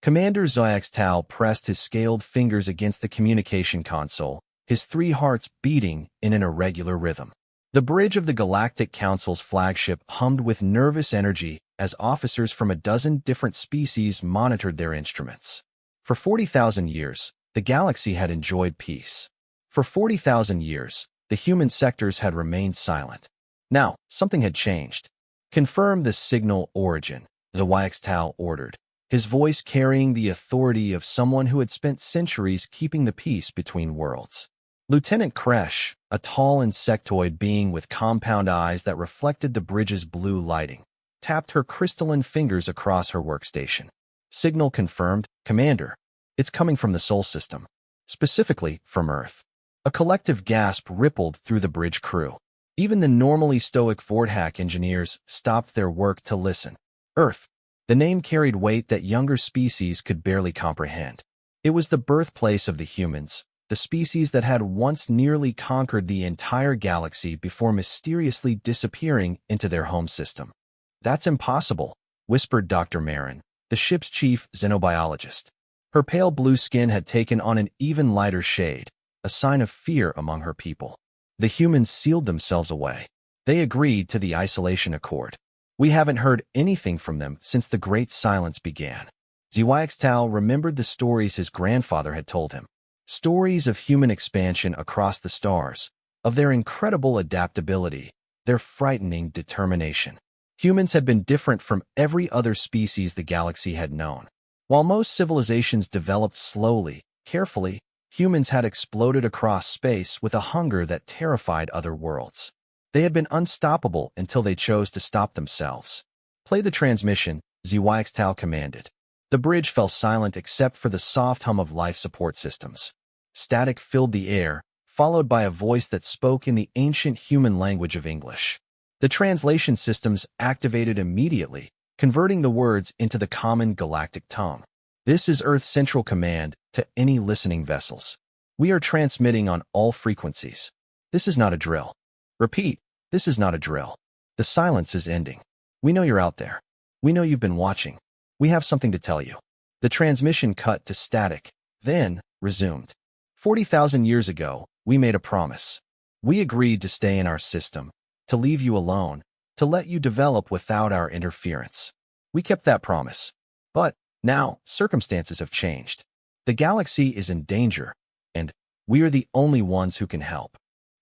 Commander Xiaxtao pressed his scaled fingers against the communication console, his three hearts beating in an irregular rhythm. The bridge of the Galactic Council's flagship hummed with nervous energy as officers from a dozen different species monitored their instruments. For 40,000 years, the galaxy had enjoyed peace. For 40,000 years, the human sectors had remained silent. Now, something had changed. Confirm the signal origin, the Xiaxtao ordered, his voice carrying the authority of someone who had spent centuries keeping the peace between worlds. Lieutenant Kresh, a tall insectoid being with compound eyes that reflected the bridge's blue lighting, tapped her crystalline fingers across her workstation. Signal confirmed, Commander. It's coming from the Sol system, specifically from Earth. A collective gasp rippled through the bridge crew. Even the normally stoic Vorthack engineers stopped their work to listen. Earth. The name carried weight that younger species could barely comprehend. It was the birthplace of the humans, the species that had once nearly conquered the entire galaxy before mysteriously disappearing into their home system. That's impossible, whispered Dr. Marin, the ship's chief xenobiologist. Her pale blue skin had taken on an even lighter shade, a sign of fear among her people. The humans sealed themselves away. They agreed to the isolation accord. We haven't heard anything from them since the Great Silence began. Xiaxtao remembered the stories his grandfather had told him. Stories of human expansion across the stars, of their incredible adaptability, their frightening determination. Humans had been different from every other species the galaxy had known. While most civilizations developed slowly, carefully, humans had exploded across space with a hunger that terrified other worlds. They had been unstoppable until they chose to stop themselves. Play the transmission, Xiaxtao commanded. The bridge fell silent except for the soft hum of life support systems. Static filled the air, followed by a voice that spoke in the ancient human language of English. The translation systems activated immediately, converting the words into the common galactic tongue. This is Earth's Central Command to any listening vessels. We are transmitting on all frequencies. This is not a drill. Repeat, this is not a drill. The silence is ending. We know you're out there. We know you've been watching. We have something to tell you. The transmission cut to static, then resumed. 40,000 years ago, we made a promise. We agreed to stay in our system, to leave you alone, to let you develop without our interference. We kept that promise. But now, circumstances have changed. The galaxy is in danger, and we are the only ones who can help.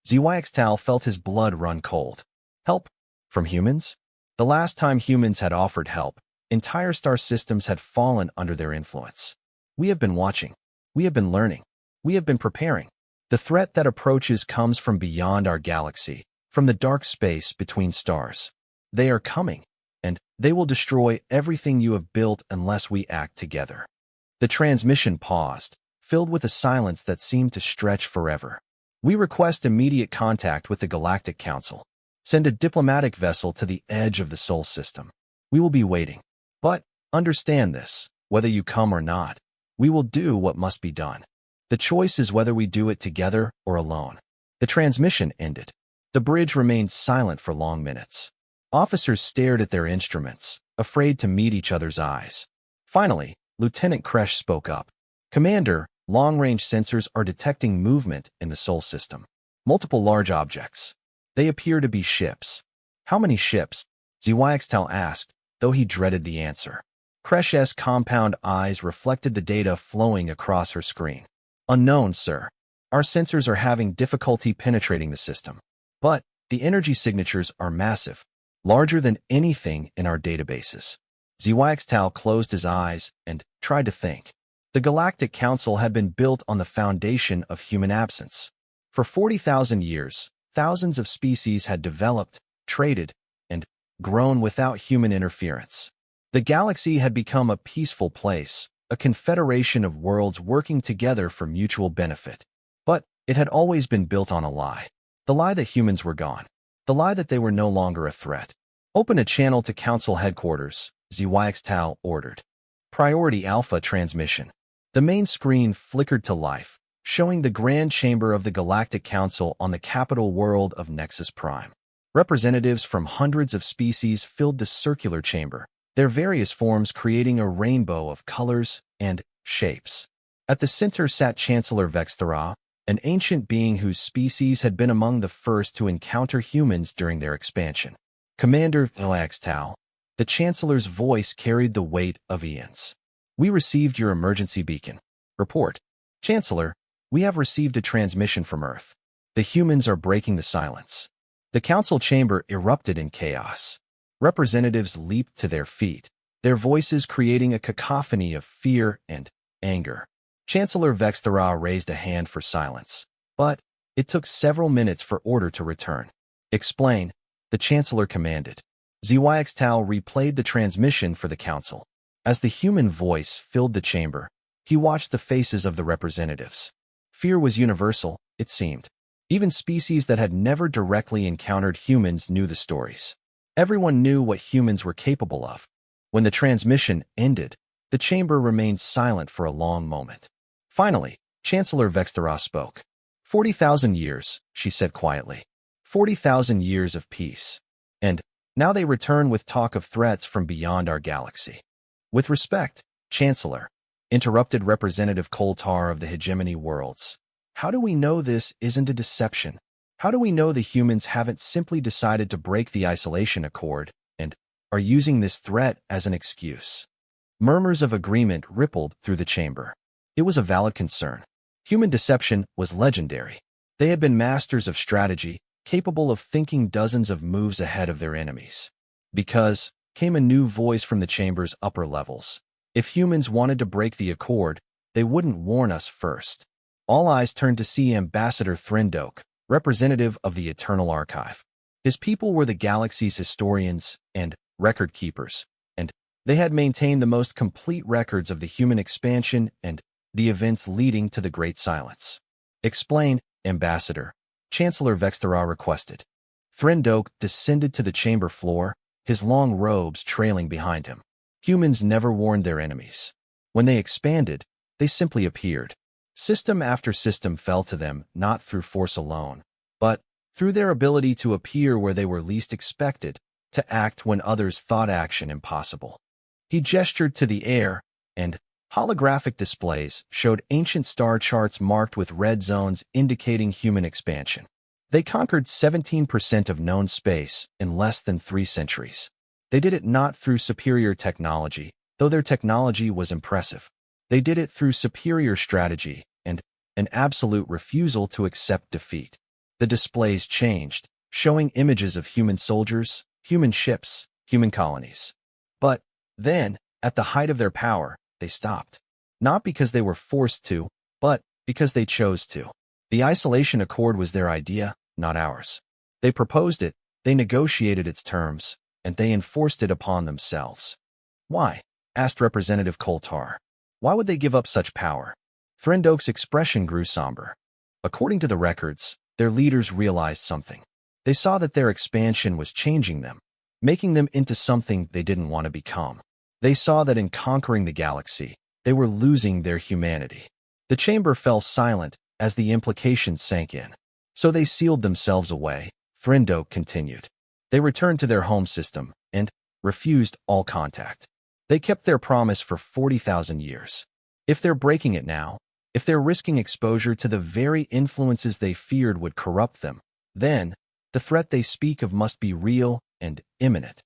Xiaxtao felt his blood run cold. Help? From humans? The last time humans had offered help, entire star systems had fallen under their influence. We have been watching. We have been learning. We have been preparing. The threat that approaches comes from beyond our galaxy, from the dark space between stars. They are coming, and they will destroy everything you have built unless we act together. The transmission paused, filled with a silence that seemed to stretch forever. We request immediate contact with the Galactic Council. Send a diplomatic vessel to the edge of the Sol system. We will be waiting. But understand this, whether you come or not, we will do what must be done. The choice is whether we do it together or alone. The transmission ended. The bridge remained silent for long minutes. Officers stared at their instruments, afraid to meet each other's eyes. Finally, Lieutenant Kresh spoke up. Commander, long-range sensors are detecting movement in the Sol system. Multiple large objects. They appear to be ships. How many ships? Xiaxtao asked, though he dreaded the answer. Kresh's compound eyes reflected the data flowing across her screen. Unknown, sir. Our sensors are having difficulty penetrating the system. But the energy signatures are massive, larger than anything in our databases. Xiaxtao closed his eyes and tried to think. The Galactic Council had been built on the foundation of human absence. For 40,000 years, thousands of species had developed, traded, and grown without human interference. The galaxy had become a peaceful place, a confederation of worlds working together for mutual benefit. But it had always been built on a lie. The lie that humans were gone. The lie that they were no longer a threat. Open a channel to Council headquarters, Xiaxtao ordered. Priority Alpha transmission. The main screen flickered to life, showing the Grand Chamber of the Galactic Council on the capital world of Nexus Prime. Representatives from hundreds of species filled the circular chamber, their various forms creating a rainbow of colors and shapes. At the center sat Chancellor Vexthera, an ancient being whose species had been among the first to encounter humans during their expansion. Commander Tau, the Chancellor's voice carried the weight of eons. We received your emergency beacon. Report. Chancellor, we have received a transmission from Earth. The humans are breaking the silence. The council chamber erupted in chaos. Representatives leaped to their feet, their voices creating a cacophony of fear and anger. Chancellor Vexthera raised a hand for silence, but it took several minutes for order to return. Explain, the Chancellor commanded. Tao replayed the transmission for the council. As the human voice filled the chamber, he watched the faces of the representatives. Fear was universal, it seemed. Even species that had never directly encountered humans knew the stories. Everyone knew what humans were capable of. When the transmission ended, the chamber remained silent for a long moment. Finally, Chancellor Vexthera spoke. 40,000 years, she said quietly. 40,000 years of peace. And now they return with talk of threats from beyond our galaxy. With respect, Chancellor, interrupted Representative Koltar of the Hegemony Worlds. How do we know this isn't a deception? How do we know the humans haven't simply decided to break the isolation accord and are using this threat as an excuse? Murmurs of agreement rippled through the chamber. It was a valid concern. Human deception was legendary. They had been masters of strategy, capable of thinking dozens of moves ahead of their enemies. Because, came a new voice from the chamber's upper levels. If humans wanted to break the accord, they wouldn't warn us first. All eyes turned to see Ambassador Threndok, representative of the Eternal Archive. His people were the galaxy's historians and record keepers, and they had maintained the most complete records of the human expansion and the events leading to the Great Silence. Explain, Ambassador, Chancellor Vexthera requested. Threndok descended to the chamber floor, his long robes trailing behind him. Humans never warned their enemies. When they expanded, they simply appeared. System after system fell to them, not through force alone, but through their ability to appear where they were least expected, to act when others thought action impossible. He gestured to the air, and holographic displays showed ancient star charts marked with red zones indicating human expansion. They conquered 17% of known space in less than 3 centuries. They did it not through superior technology, though their technology was impressive. They did it through superior strategy and an absolute refusal to accept defeat. The displays changed, showing images of human soldiers, human ships, human colonies. But then, at the height of their power, they stopped. Not because they were forced to, but because they chose to. The isolation accord was their idea, not ours. They proposed it, they negotiated its terms, and they enforced it upon themselves. Why? Asked Representative Koltar. Why would they give up such power? Threndok's expression grew somber. According to the records, their leaders realized something. They saw that their expansion was changing them, making them into something they didn't want to become. They saw that in conquering the galaxy, they were losing their humanity. The chamber fell silent as the implications sank in. So they sealed themselves away, Threndok continued. They returned to their home system and refused all contact. They kept their promise for 40,000 years. If they're breaking it now, if they're risking exposure to the very influences they feared would corrupt them, then the threat they speak of must be real and imminent.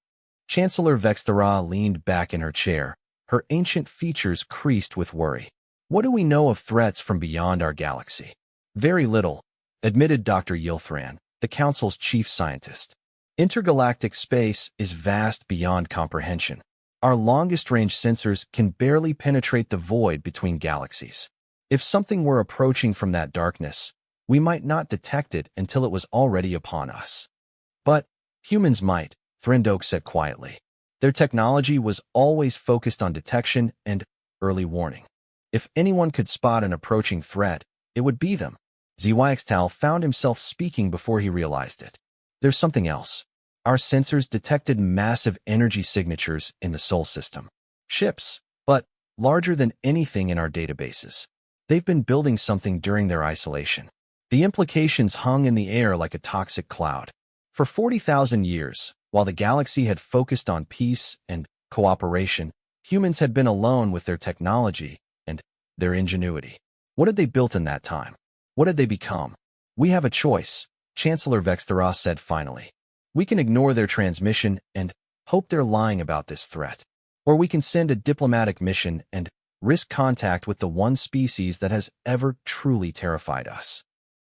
Chancellor Vexthera leaned back in her chair, her ancient features creased with worry. What do we know of threats from beyond our galaxy? Very little, admitted Dr. Yilthran, the Council's chief scientist. Intergalactic space is vast beyond comprehension. Our longest-range sensors can barely penetrate the void between galaxies. If something were approaching from that darkness, we might not detect it until it was already upon us. But humans might, Threndok said quietly. Their technology was always focused on detection and early warning. If anyone could spot an approaching threat, it would be them. Zhuangtal found himself speaking before he realized it. There's something else. Our sensors detected massive energy signatures in the Sol system. Ships, but larger than anything in our databases. They've been building something during their isolation. The implications hung in the air like a toxic cloud. For 40,000 years, while the galaxy had focused on peace and cooperation. Humans had been alone with their technology and their ingenuity. What had they built in that time? What had they become? We have a choice, Chancellor Vextheros said finally. We can ignore their transmission and hope they're lying about this threat. Or we can send a diplomatic mission and risk contact with the one species that has ever truly terrified us.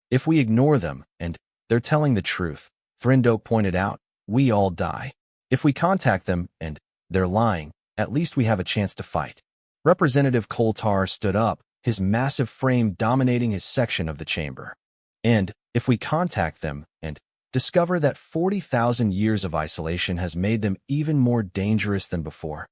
If we ignore them and they're telling the truth, Thrindo pointed out, we all die. If we contact them and they're lying, at least we have a chance to fight. Representative Koltar stood up, his massive frame dominating his section of the chamber. And if we contact them and discover that 40,000 years of isolation has made them even more dangerous than before,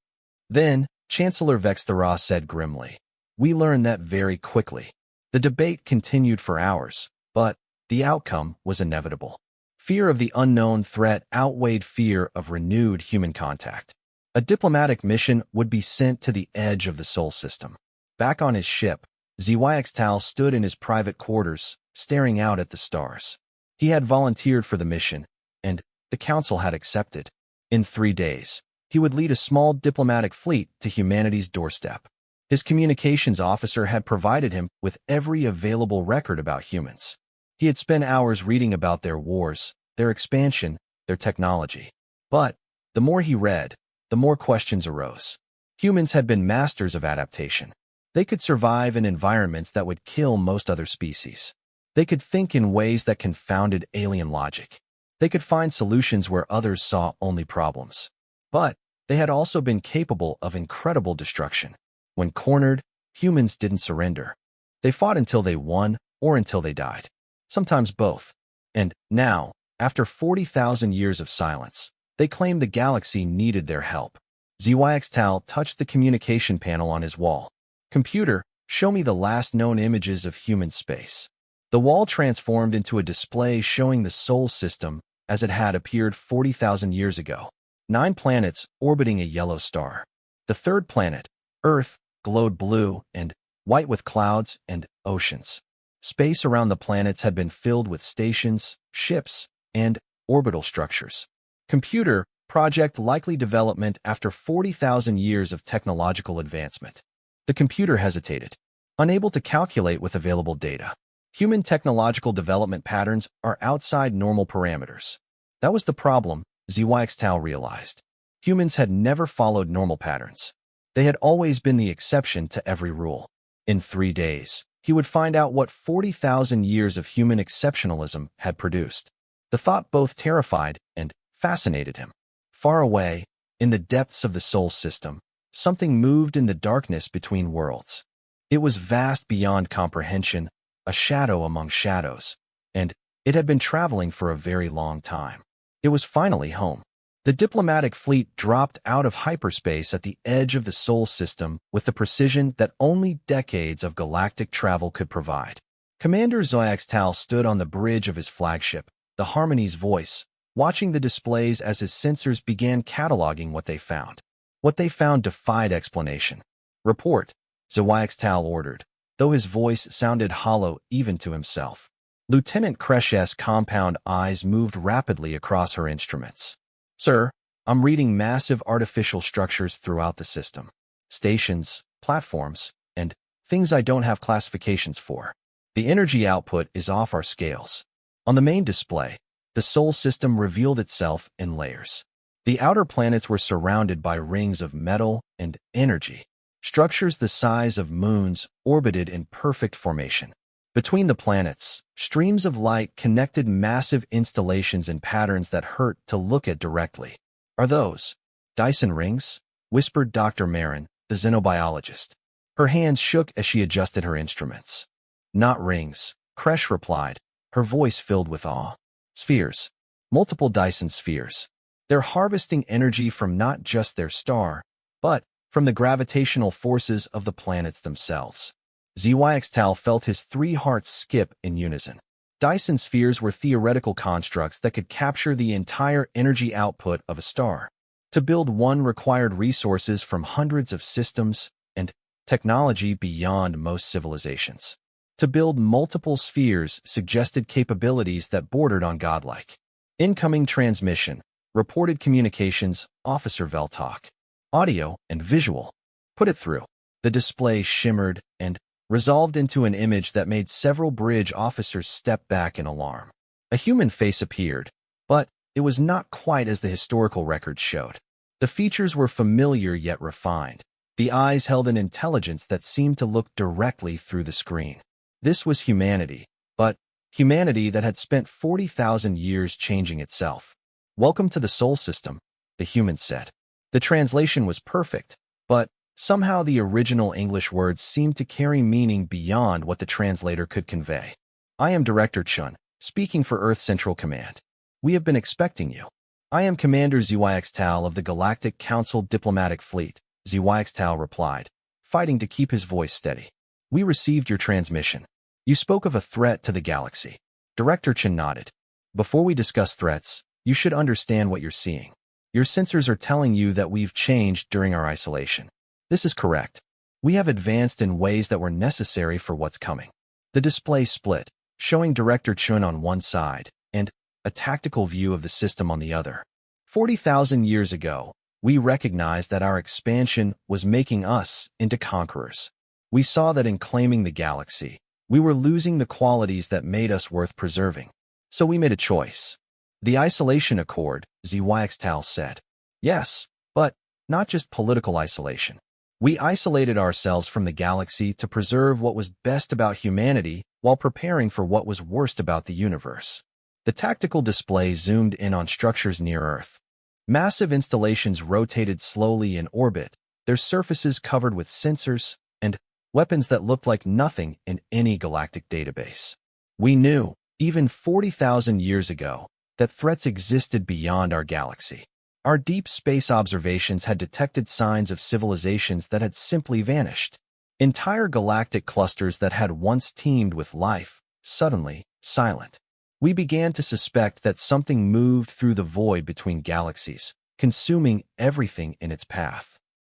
then, Chancellor Vextheros said grimly, we learned that very quickly. The debate continued for hours, but the outcome was inevitable. Fear of the unknown threat outweighed fear of renewed human contact. A diplomatic mission would be sent to the edge of the Sol system. Back on his ship, Zwyxtal stood in his private quarters, staring out at the stars. He had volunteered for the mission, and the Council had accepted. In 3 days, he would lead a small diplomatic fleet to humanity's doorstep. His communications officer had provided him with every available record about humans. He had spent hours reading about their wars, their expansion, their technology. But the more he read, the more questions arose. Humans had been masters of adaptation. They could survive in environments that would kill most other species. They could think in ways that confounded alien logic. They could find solutions where others saw only problems. But they had also been capable of incredible destruction. When cornered, humans didn't surrender. They fought until they won or until they died. Sometimes both. And now, after 40,000 years of silence, they claimed the galaxy needed their help. Zwyxtal touched the communication panel on his wall. Computer, show me the last known images of human space. The wall transformed into a display showing the Sol system as it had appeared 40,000 years ago. 9 planets orbiting a yellow star. The third planet, Earth, glowed blue and white with clouds and oceans. Space around the planets had been filled with stations, ships, and orbital structures. Computer, project likely development after 40,000 years of technological advancement. The computer hesitated, unable to calculate with available data. Human technological development patterns are outside normal parameters. That was the problem, Zwyxtal realized. Humans had never followed normal patterns. They had always been the exception to every rule. In 3 days, he would find out what 40,000 years of human exceptionalism had produced. The thought both terrified and fascinated him. Far away, in the depths of the Sol system, something moved in the darkness between worlds. It was vast beyond comprehension, a shadow among shadows, and it had been traveling for a very long time. It was finally home. The diplomatic fleet dropped out of hyperspace at the edge of the Sol system with the precision that only decades of galactic travel could provide. Commander Zwyxtal stood on the bridge of his flagship, the Harmony's voice, watching the displays as his sensors began cataloging what they found. What they found defied explanation. Report, Zwyxtal ordered, though his voice sounded hollow even to himself. Lieutenant Kresh's compound eyes moved rapidly across her instruments. Sir, I'm reading massive artificial structures throughout the system. Stations, platforms, and things I don't have classifications for. The energy output is off our scales. On the main display, the Sol system revealed itself in layers. The outer planets were surrounded by rings of metal and energy. Structures the size of moons orbited in perfect formation. Between the planets, streams of light connected massive installations in patterns that hurt to look at directly. Are those Dyson rings? Whispered Dr. Marin, the xenobiologist. Her hands shook as she adjusted her instruments. Not rings, Kresh replied, her voice filled with awe. Spheres. Multiple Dyson spheres. They're harvesting energy from not just their star, but from the gravitational forces of the planets themselves. Zwyxtal felt his 3 hearts skip in unison. Dyson spheres were theoretical constructs that could capture the entire energy output of a star. To build one required resources from hundreds of systems and technology beyond most civilizations. To build multiple spheres suggested capabilities that bordered on godlike. Incoming transmission, reported communications, Officer Veltok. audio, and visual. Put it through. The display shimmered and resolved into an image that made several bridge officers step back in alarm. A human face appeared, but it was not quite as the historical records showed. The features were familiar yet refined. The eyes held an intelligence that seemed to look directly through the screen. This was humanity, but humanity that had spent 40,000 years changing itself. "Welcome to the Sol System," the human said. The translation was perfect, but somehow the original English words seemed to carry meaning beyond what the translator could convey. "I am Director Chun, speaking for Earth Central Command. We have been expecting you. I am Commander ZYX of the Galactic Council Diplomatic Fleet," ZYX replied, fighting to keep his voice steady. "We received your transmission. You spoke of a threat to the galaxy." Director Chen nodded. "Before we discuss threats, you should understand what you're seeing. Your sensors are telling you that we've changed during our isolation. This is correct. We have advanced in ways that were necessary for what's coming." The display split, showing Director Chun on one side and a tactical view of the system on the other. 40,000 years ago, we recognized that our expansion was making us into conquerors. We saw that in claiming the galaxy, we were losing the qualities that made us worth preserving. So we made a choice. "The Isolation Accord," ZYX said. "Yes, but not just political isolation. We isolated ourselves from the galaxy to preserve what was best about humanity while preparing for what was worst about the universe." The tactical display zoomed in on structures near Earth. Massive installations rotated slowly in orbit, their surfaces covered with sensors and weapons that looked like nothing in any galactic database. We knew, even 40,000 years ago, that threats existed beyond our galaxy. Our deep space observations had detected signs of civilizations that had simply vanished. Entire galactic clusters that had once teemed with life, suddenly silent. We began to suspect that something moved through the void between galaxies, consuming everything in its path.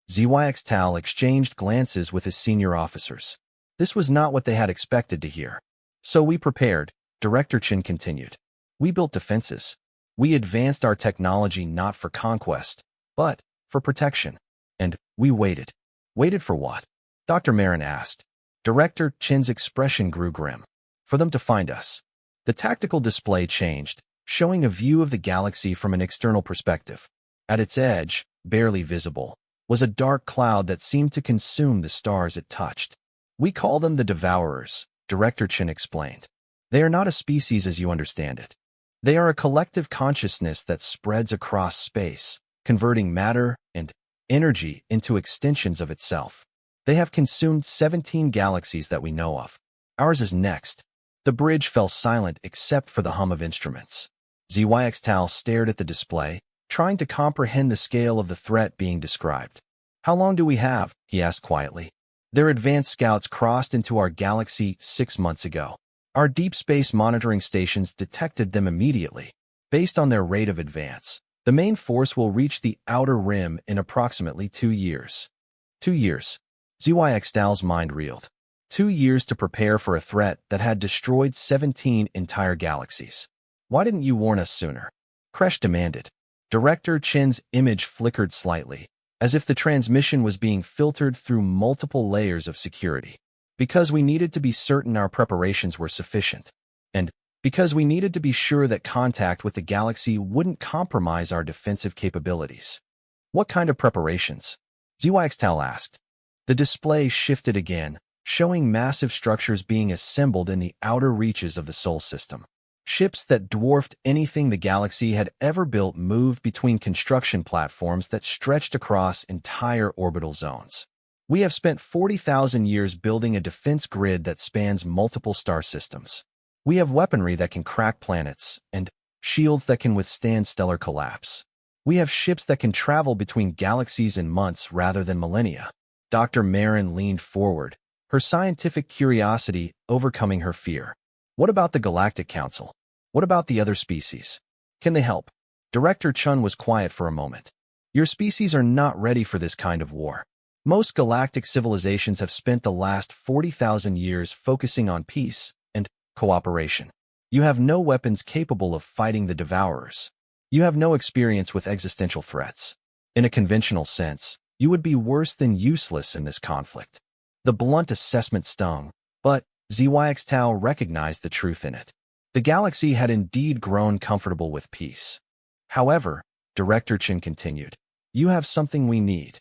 ZYX exchanged glances with his senior officers. This was not what they had expected to hear. "So we prepared," Director Chin continued. "We built defenses. We advanced our technology not for conquest, but for protection. And we waited." "Waited for what?" Dr. Marin asked. Director Chin's expression grew grim. "For them to find us." The tactical display changed, showing a view of the galaxy from an external perspective. At its edge, barely visible, was a dark cloud that seemed to consume the stars it touched. "We call them the Devourers," Director Chin explained. "They are not a species as you understand it. They are a collective consciousness that spreads across space, converting matter and energy into extensions of itself. They have consumed 17 galaxies that we know of. Ours is next." The bridge fell silent except for the hum of instruments. ZYX stared at the display, trying to comprehend the scale of the threat being described. "How long do we have?" he asked quietly. "Their advanced scouts crossed into our galaxy 6 months ago. Our deep space monitoring stations detected them immediately. Based on their rate of advance, the main force will reach the outer rim in approximately 2 years." 2 years. ZYX's mind reeled. 2 years to prepare for a threat that had destroyed 17 entire galaxies. "Why didn't you warn us sooner?" Kresh demanded. Director Chin's image flickered slightly, as if the transmission was being filtered through multiple layers of security. "Because we needed to be certain our preparations were sufficient. And because we needed to be sure that contact with the galaxy wouldn't compromise our defensive capabilities." "What kind of preparations?" ZYX asked. The display shifted again, showing massive structures being assembled in the outer reaches of the Sol System. Ships that dwarfed anything the galaxy had ever built moved between construction platforms that stretched across entire orbital zones. "We have spent 40,000 years building a defense grid that spans multiple star systems. We have weaponry that can crack planets and shields that can withstand stellar collapse. We have ships that can travel between galaxies in months rather than millennia." Dr. Marin leaned forward, her scientific curiosity overcoming her fear. "What about the Galactic Council? What about the other species? Can they help?" Director Chun was quiet for a moment. "Your species are not ready for this kind of war. Most galactic civilizations have spent the last 40,000 years focusing on peace and cooperation. You have no weapons capable of fighting the Devourers. You have no experience with existential threats. In a conventional sense, You would be worse than useless in this conflict. The blunt assessment stung, but ZYX recognized the truth in it. The galaxy had indeed grown comfortable with peace. However, Director Chin continued, you have something we need.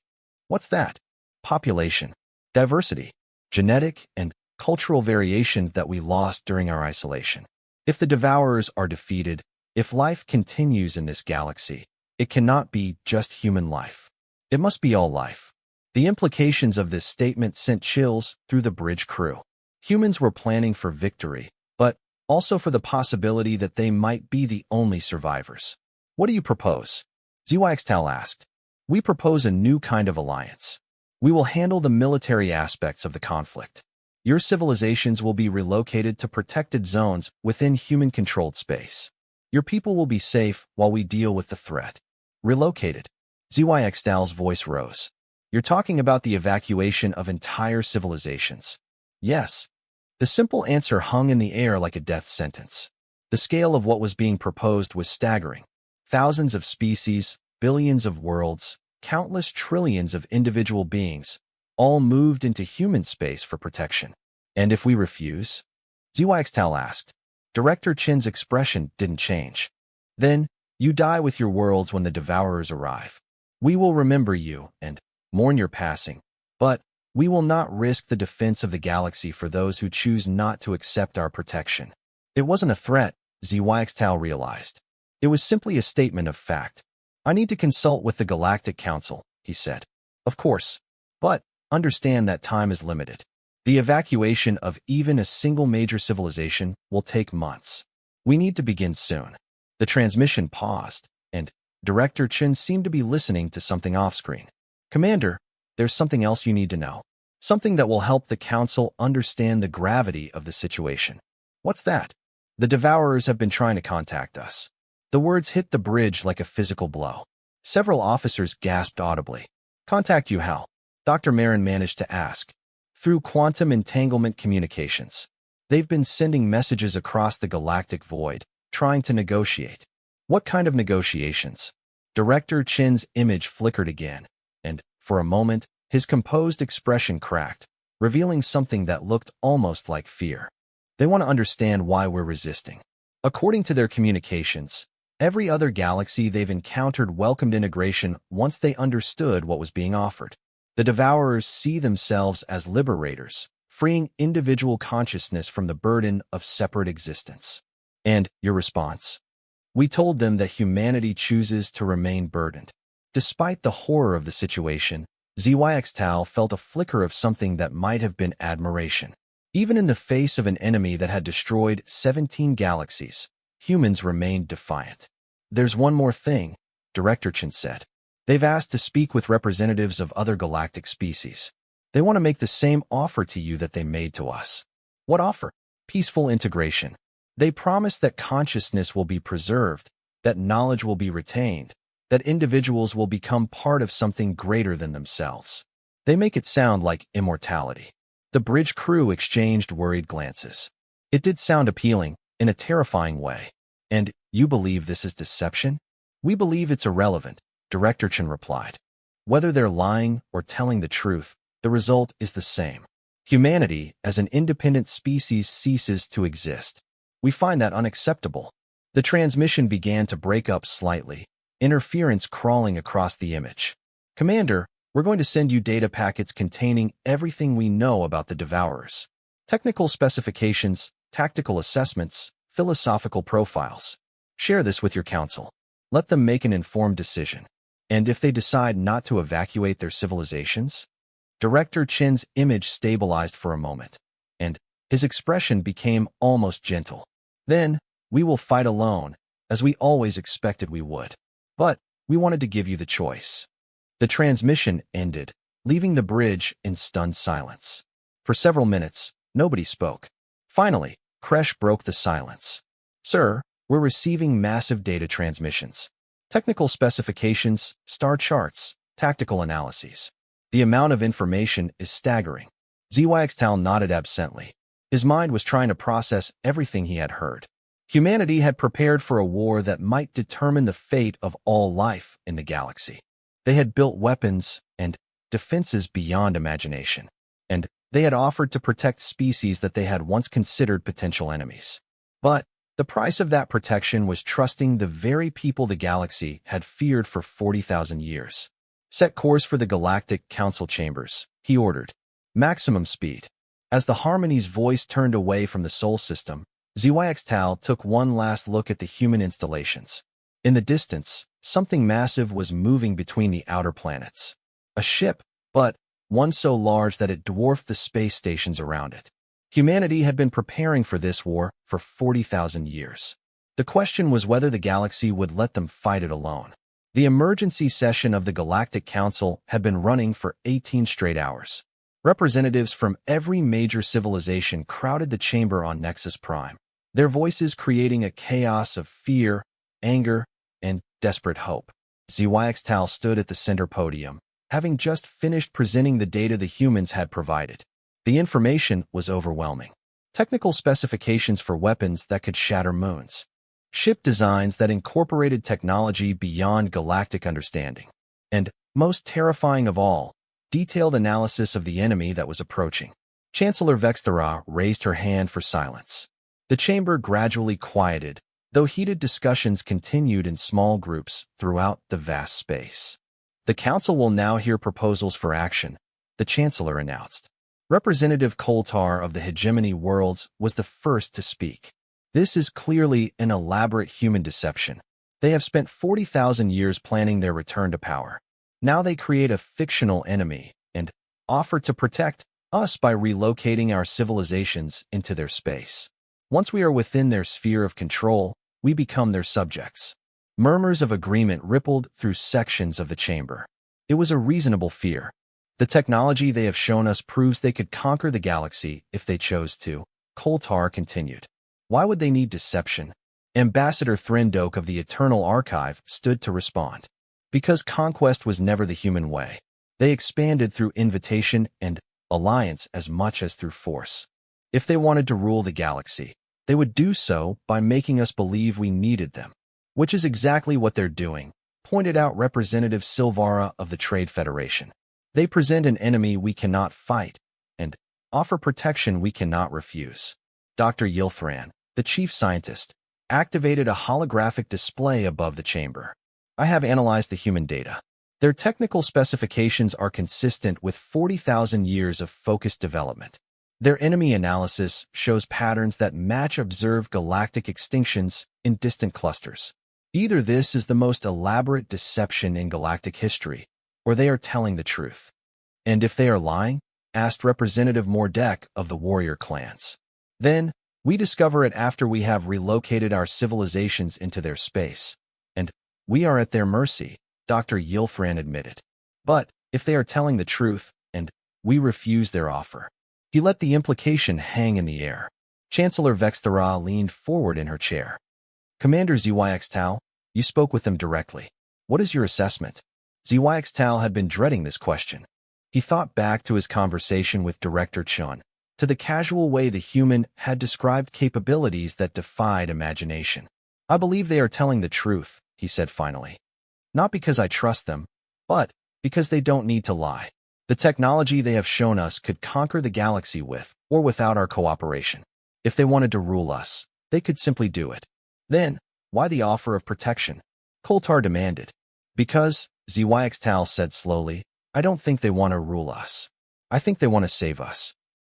What's that? Population, diversity, genetic and cultural variation that we lost during our isolation. If the Devourers are defeated, if life continues in this galaxy, it cannot be just human life. It must be all life. The implications of this statement sent chills through the bridge crew. Humans were planning for victory, but also for the possibility that they might be the only survivors. What do you propose? ZYX asked. We propose a new kind of alliance. We will handle the military aspects of the conflict. Your civilizations will be relocated to protected zones within human-controlled space. Your people will be safe while we deal with the threat. Relocated. ZYX's voice rose. You're talking about the evacuation of entire civilizations. Yes. The simple answer hung in the air like a death sentence. The scale of what was being proposed was staggering. Thousands of species, billions of worlds, countless trillions of individual beings, all moved into human space for protection. And if we refuse? ZYX asked. Director Chin's expression didn't change. Then, you die with your worlds when the Devourers arrive. We will remember you and mourn your passing, but we will not risk the defense of the galaxy for those who choose not to accept our protection. It wasn't a threat, ZYX realized. It was simply a statement of fact. I need to consult with the Galactic Council, he said. Of course, but understand that time is limited. The evacuation of even a single major civilization will take months. We need to begin soon. The transmission paused, and Director Chin seemed to be listening to something off-screen. Commander, there's something else you need to know. Something that will help the Council understand the gravity of the situation. What's that? The Devourers have been trying to contact us. The words hit the bridge like a physical blow. Several officers gasped audibly. Contact you how? Dr. Marin managed to ask. Through quantum entanglement communications. They've been sending messages across the galactic void, trying to negotiate. What kind of negotiations? Director Chin's image flickered again, and, for a moment, his composed expression cracked, revealing something that looked almost like fear. They want to understand why we're resisting. According to their communications, every other galaxy they've encountered welcomed integration once they understood what was being offered. The Devourers see themselves as liberators, freeing individual consciousness from the burden of separate existence. And your response? We told them that humanity chooses to remain burdened. Despite the horror of the situation, ZYX felt a flicker of something that might have been admiration. Even in the face of an enemy that had destroyed 17 galaxies, humans remained defiant. There's one more thing, Director Chin said. They've asked to speak with representatives of other galactic species. They want to make the same offer to you that they made to us. What offer? Peaceful integration. They promise that consciousness will be preserved, that knowledge will be retained, that individuals will become part of something greater than themselves. They make it sound like immortality. The bridge crew exchanged worried glances. It did sound appealing, in a terrifying way. And you believe this is deception? We believe it's irrelevant, Director Chin replied. Whether they're lying or telling the truth, the result is the same. Humanity, as an independent species, ceases to exist. We find that unacceptable. The transmission began to break up slightly, interference crawling across the image. Commander, we're going to send you data packets containing everything we know about the Devourers. Technical specifications, tactical assessments, philosophical profiles. Share this with your council. Let them make an informed decision. And if they decide not to evacuate their civilizations? Director Chin's image stabilized for a moment, and his expression became almost gentle. Then, we will fight alone, as we always expected we would. But we wanted to give you the choice. The transmission ended, leaving the bridge in stunned silence. For several minutes, nobody spoke. Finally, Kresh broke the silence. Sir, we're receiving massive data transmissions. Technical specifications, star charts, tactical analyses. The amount of information is staggering. ZYX nodded absently. His mind was trying to process everything he had heard. Humanity had prepared for a war that might determine the fate of all life in the galaxy. They had built weapons and defenses beyond imagination, and they had offered to protect species that they had once considered potential enemies. But the price of that protection was trusting the very people the galaxy had feared for 40,000 years. Set course for the Galactic Council chambers, he ordered. Maximum speed. As the Harmony's voice turned away from the Sol system, ZYXTAL took one last look at the human installations. In the distance, something massive was moving between the outer planets. A ship, but one so large that it dwarfed the space stations around it. Humanity had been preparing for this war for 40,000 years. The question was whether the galaxy would let them fight it alone. The emergency session of the Galactic Council had been running for 18 straight hours. Representatives from every major civilization crowded the chamber on Nexus Prime, their voices creating a chaos of fear, anger, and desperate hope. ZYXTAL stood at the center podium, having just finished presenting the data the humans had provided. The information was overwhelming. Technical specifications for weapons that could shatter moons. Ship designs that incorporated technology beyond galactic understanding. And, most terrifying of all, detailed analysis of the enemy that was approaching. Chancellor Vexthera raised her hand for silence. The chamber gradually quieted, though heated discussions continued in small groups throughout the vast space. The Council will now hear proposals for action, the Chancellor announced. Representative Koltar of the Hegemony Worlds was the first to speak. This is clearly an elaborate human deception. They have spent 40,000 years planning their return to power. Now they create a fictional enemy and offer to protect us by relocating our civilizations into their space. Once we are within their sphere of control, we become their subjects. Murmurs of agreement rippled through sections of the chamber. It was a reasonable fear. The technology they have shown us proves they could conquer the galaxy if they chose to, Koltar continued. Why would they need deception? Ambassador Threndok of the Eternal Archive stood to respond. Because conquest was never the human way. They expanded through invitation and alliance as much as through force. If they wanted to rule the galaxy, they would do so by making us believe we needed them. Which is exactly what they're doing, pointed out Representative Silvara of the Trade Federation. They present an enemy we cannot fight, and offer protection we cannot refuse. Dr. Yilthran, the chief scientist, activated a holographic display above the chamber. I have analyzed the human data. Their technical specifications are consistent with 40,000 years of focused development. Their enemy analysis shows patterns that match observed galactic extinctions in distant clusters. Either this is the most elaborate deception in galactic history, or they are telling the truth. And if they are lying, asked Representative Mordek of the warrior clans. Then, we discover it after we have relocated our civilizations into their space. And we are at their mercy, Dr. Yilthran admitted. But, if they are telling the truth, and we refuse their offer. He let the implication hang in the air. Chancellor Vexthera leaned forward in her chair. Commander ZYXTAL, you spoke with them directly. What is your assessment? ZYXTAL had been dreading this question. He thought back to his conversation with Director Chun, to the casual way the human had described capabilities that defied imagination. I believe they are telling the truth, he said finally. Not because I trust them, but because they don't need to lie. The technology they have shown us could conquer the galaxy with or without our cooperation. If they wanted to rule us, they could simply do it. Then, why the offer of protection? Koltar demanded. Because, ZYXTAL said slowly, I don't think they want to rule us. I think they want to save us.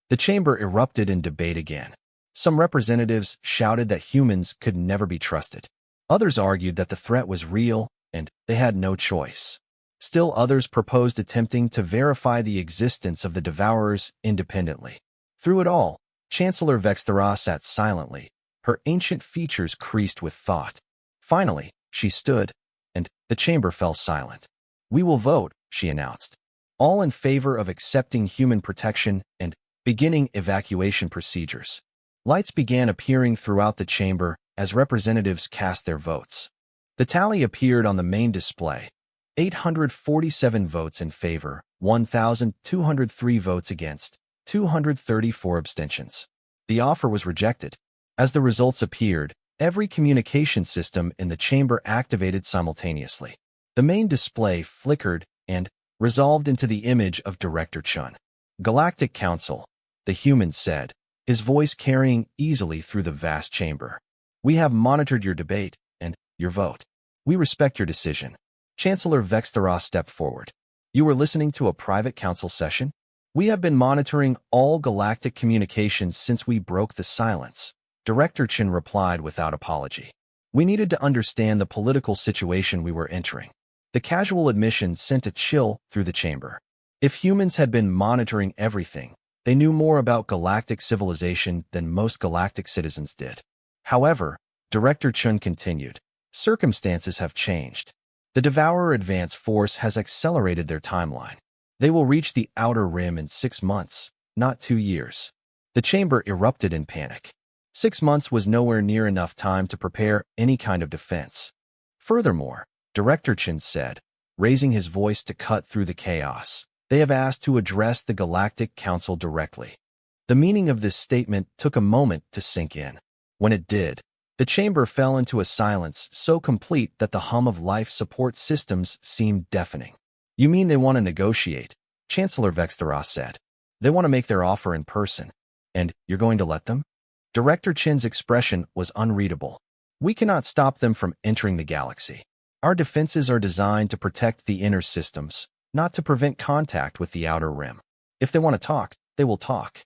The chamber erupted in debate again. Some representatives shouted that humans could never be trusted. Others argued that the threat was real and they had no choice. Still others proposed attempting to verify the existence of the Devourers independently. Through it all, Chancellor Vexthera sat silently, her ancient features creased with thought. Finally, she stood, and the chamber fell silent. We will vote, she announced. All in favor of accepting human protection and beginning evacuation procedures. Lights began appearing throughout the chamber as representatives cast their votes. The tally appeared on the main display. 847 votes in favor, 1,203 votes against, 234 abstentions. The offer was rejected. As the results appeared, every communication system in the chamber activated simultaneously. The main display flickered, and resolved into the image of Director Chun. Galactic Council, the human said, his voice carrying easily through the vast chamber. We have monitored your debate and your vote. We respect your decision. Chancellor Vexteros stepped forward. You were listening to a private council session? We have been monitoring all galactic communications since we broke the silence. Director Chin replied without apology. We needed to understand the political situation we were entering. The casual admission sent a chill through the chamber. If humans had been monitoring everything, they knew more about galactic civilization than most galactic citizens did. However, Director Chun continued, circumstances have changed. The Devourer Advance Force has accelerated their timeline. They will reach the Outer Rim in 6 months, not 2 years. The chamber erupted in panic. 6 months was nowhere near enough time to prepare any kind of defense. Furthermore, Director Chin said, raising his voice to cut through the chaos, they have asked to address the Galactic Council directly. The meaning of this statement took a moment to sink in. When it did, the chamber fell into a silence so complete that the hum of life support systems seemed deafening. You mean they want to negotiate? Chancellor Vexteros said. They want to make their offer in person. And you're going to let them? Director Chin's expression was unreadable. We cannot stop them from entering the galaxy. Our defenses are designed to protect the inner systems, not to prevent contact with the outer rim. If they want to talk, they will talk.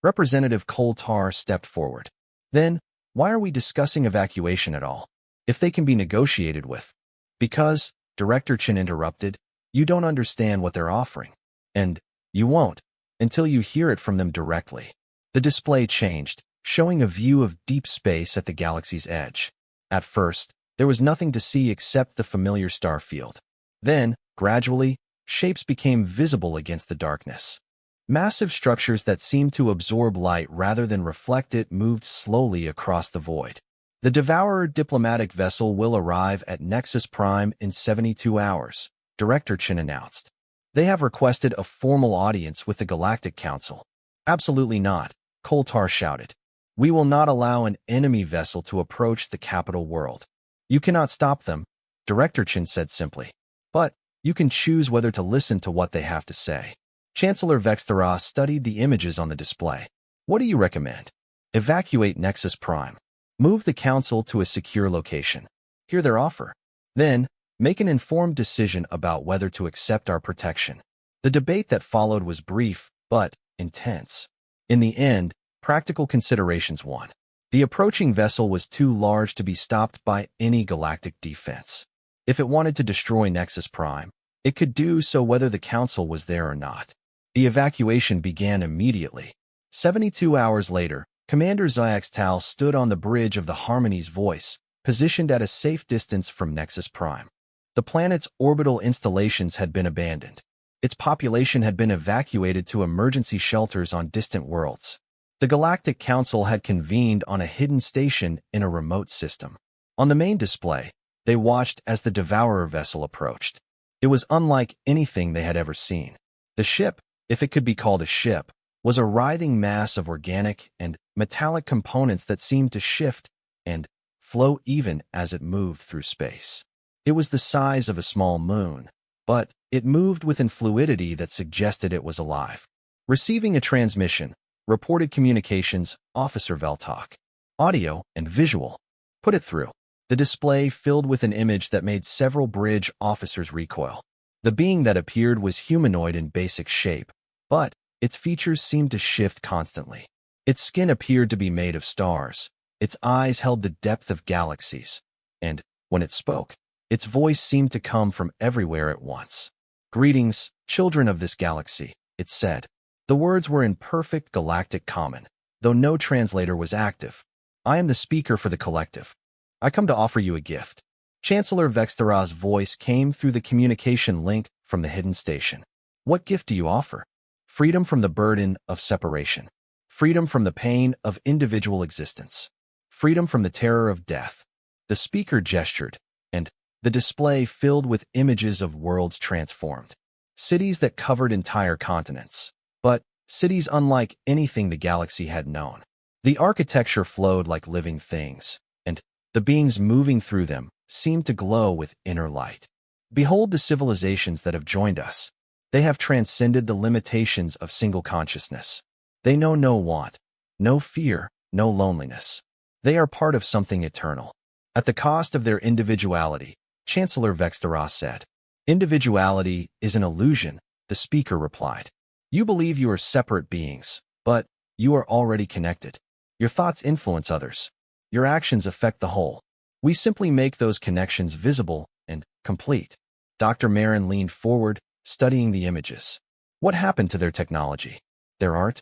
Representative Koltar stepped forward. Then, why are we discussing evacuation at all? If they can be negotiated with. Because, Director Chin interrupted, you don't understand what they're offering. And you won't, until you hear it from them directly. The display changed, showing a view of deep space at the galaxy's edge. At first, there was nothing to see except the familiar star field. Then, gradually, shapes became visible against the darkness. Massive structures that seemed to absorb light rather than reflect it moved slowly across the void. The Devourer diplomatic vessel will arrive at Nexus Prime in 72 hours, Director Chin announced. They have requested a formal audience with the Galactic Council. Absolutely not, Koltar shouted. We will not allow an enemy vessel to approach the capital world. You cannot stop them, Director Chin said simply. But you can choose whether to listen to what they have to say. Chancellor Vexteros studied the images on the display. What do you recommend? Evacuate Nexus Prime. Move the council to a secure location. Hear their offer. Then, make an informed decision about whether to accept our protection. The debate that followed was brief, but intense. In the end, practical considerations won. The approaching vessel was too large to be stopped by any galactic defense. If it wanted to destroy Nexus Prime, it could do so whether the council was there or not. The evacuation began immediately. 72 hours later, Commander Xiax Tal stood on the bridge of the Harmony's Voice, positioned at a safe distance from Nexus Prime. The planet's orbital installations had been abandoned. Its population had been evacuated to emergency shelters on distant worlds. The Galactic Council had convened on a hidden station in a remote system. On the main display, they watched as the Devourer vessel approached. It was unlike anything they had ever seen. The ship, if it could be called a ship, was a writhing mass of organic and metallic components that seemed to shift and flow even as it moved through space. It was the size of a small moon, but it moved with a fluidity that suggested it was alive. Receiving a transmission, reported communications, Officer Veltok. Audio and visual. Put it through. The display filled with an image that made several bridge officers recoil. The being that appeared was humanoid in basic shape, but its features seemed to shift constantly. Its skin appeared to be made of stars. Its eyes held the depth of galaxies. And, when it spoke, its voice seemed to come from everywhere at once. Greetings, children of this galaxy, it said. The words were in perfect galactic common, though no translator was active. I am the speaker for the collective. I come to offer you a gift. Chancellor Vexteros' voice came through the communication link from the hidden station. What gift do you offer? Freedom from the burden of separation. Freedom from the pain of individual existence. Freedom from the terror of death. The speaker gestured, and the display filled with images of worlds transformed. Cities that covered entire continents. But cities unlike anything the galaxy had known. The architecture flowed like living things, and the beings moving through them seemed to glow with inner light. Behold the civilizations that have joined us. They have transcended the limitations of single consciousness. They know no want, no fear, no loneliness. They are part of something eternal. At the cost of their individuality, Chancellor Vexteros said. Individuality is an illusion, the speaker replied. You believe you are separate beings, but you are already connected. Your thoughts influence others. Your actions affect the whole. We simply make those connections visible and complete. Dr. Marin leaned forward, studying the images. What happened to their technology? Their art?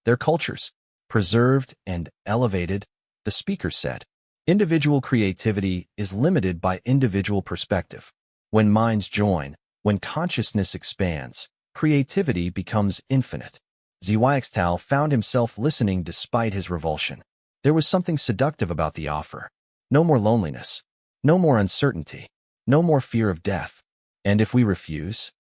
Their cultures? Preserved and elevated, the speaker said. Individual creativity is limited by individual perspective. When minds join, when consciousness expands, creativity becomes infinite. Zhuangxtao found himself listening despite his revulsion. There was something seductive about the offer. No more loneliness. No more uncertainty. No more fear of death. And if we refuse?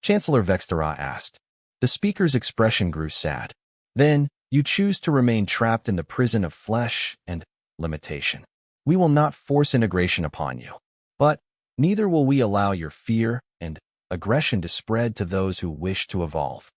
Chancellor Vexteros asked. The speaker's expression grew sad. Then, you choose to remain trapped in the prison of flesh and limitation. We will not force integration upon you. But neither will we allow your fear and aggression to spread to those who wish to evolve.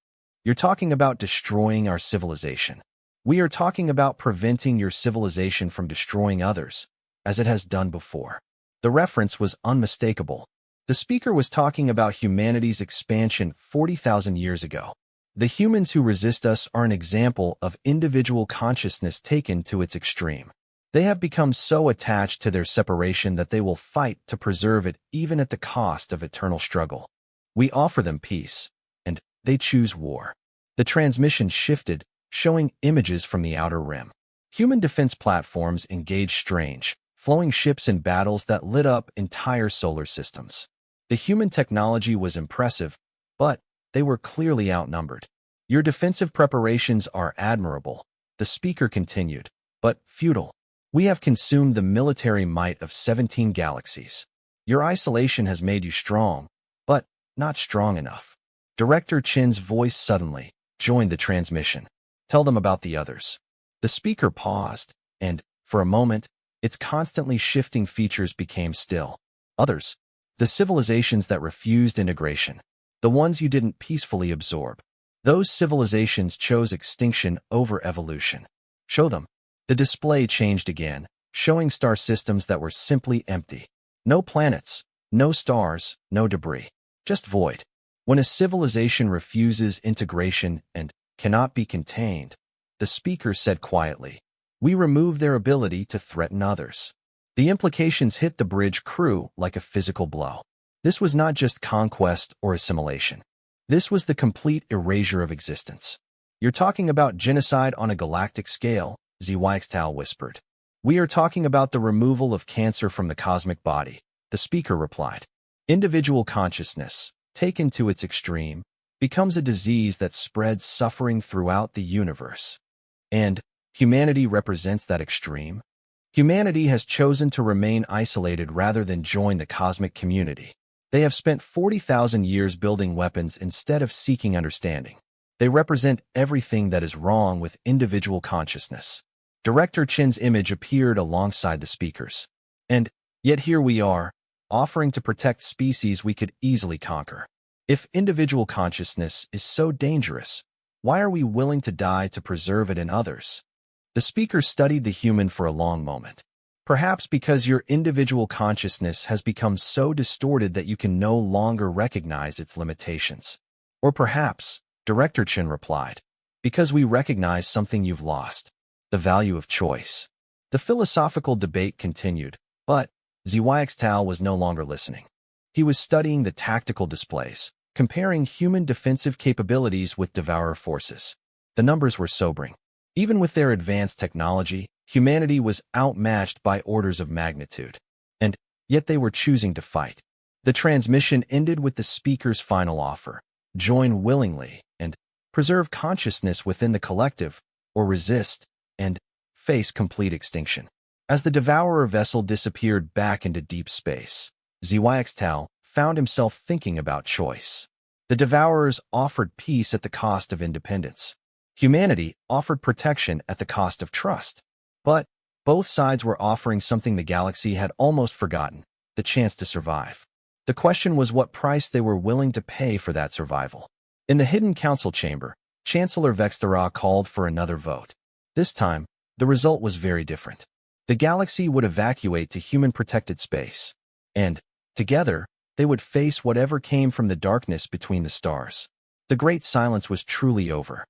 You're talking about destroying our civilization. We are talking about preventing your civilization from destroying others, as it has done before. The reference was unmistakable. The speaker was talking about humanity's expansion 40,000 years ago. The humans who resist us are an example of individual consciousness taken to its extreme. They have become so attached to their separation that they will fight to preserve it even at the cost of eternal struggle. We offer them peace, and they choose war. The transmission shifted, showing images from the outer rim. Human defense platforms engaged strange, flowing ships in battles that lit up entire solar systems. The human technology was impressive, but they were clearly outnumbered. Your defensive preparations are admirable, the speaker continued, but futile. We have consumed the military might of 17 galaxies. Your isolation has made you strong, but not strong enough. Director Chin's voice suddenly joined the transmission. Tell them about the others. The speaker paused, and, for a moment, its constantly shifting features became still. Others. The civilizations that refused integration. The ones you didn't peacefully absorb. Those civilizations chose extinction over evolution. Show them. The display changed again, showing star systems that were simply empty. No planets, no stars, no debris. Just void. When a civilization refuses integration and cannot be contained, the speaker said quietly, we remove their ability to threaten others. The implications hit the bridge crew like a physical blow. This was not just conquest or assimilation. This was the complete erasure of existence. You're talking about genocide on a galactic scale, Zhuangxtao whispered. We are talking about the removal of cancer from the cosmic body, the speaker replied. Individual consciousness, taken to its extreme, becomes a disease that spreads suffering throughout the universe. And humanity represents that extreme. Humanity has chosen to remain isolated rather than join the cosmic community. They have spent 40,000 years building weapons instead of seeking understanding. They represent everything that is wrong with individual consciousness. Director Chin's image appeared alongside the speakers. And yet here we are, offering to protect species we could easily conquer. If individual consciousness is so dangerous, why are we willing to die to preserve it in others? The speaker studied the human for a long moment. Perhaps because your individual consciousness has become so distorted that you can no longer recognize its limitations. Or perhaps, Director Chin replied, because we recognize something you've lost, the value of choice. The philosophical debate continued, but Zhuangxtao was no longer listening. He was studying the tactical displays, comparing human defensive capabilities with devourer forces. The numbers were sobering. Even with their advanced technology, humanity was outmatched by orders of magnitude. And yet they were choosing to fight. The transmission ended with the speaker's final offer. Join willingly and preserve consciousness within the collective, or resist and face complete extinction. As the devourer vessel disappeared back into deep space, Zhuangxtao found himself thinking about choice. The devourers offered peace at the cost of independence. Humanity offered protection at the cost of trust. But both sides were offering something the galaxy had almost forgotten, the chance to survive. The question was what price they were willing to pay for that survival. In the hidden council chamber, Chancellor Vexthera called for another vote. This time, the result was very different. The galaxy would evacuate to human-protected space. And, together, they would face whatever came from the darkness between the stars. The great silence was truly over.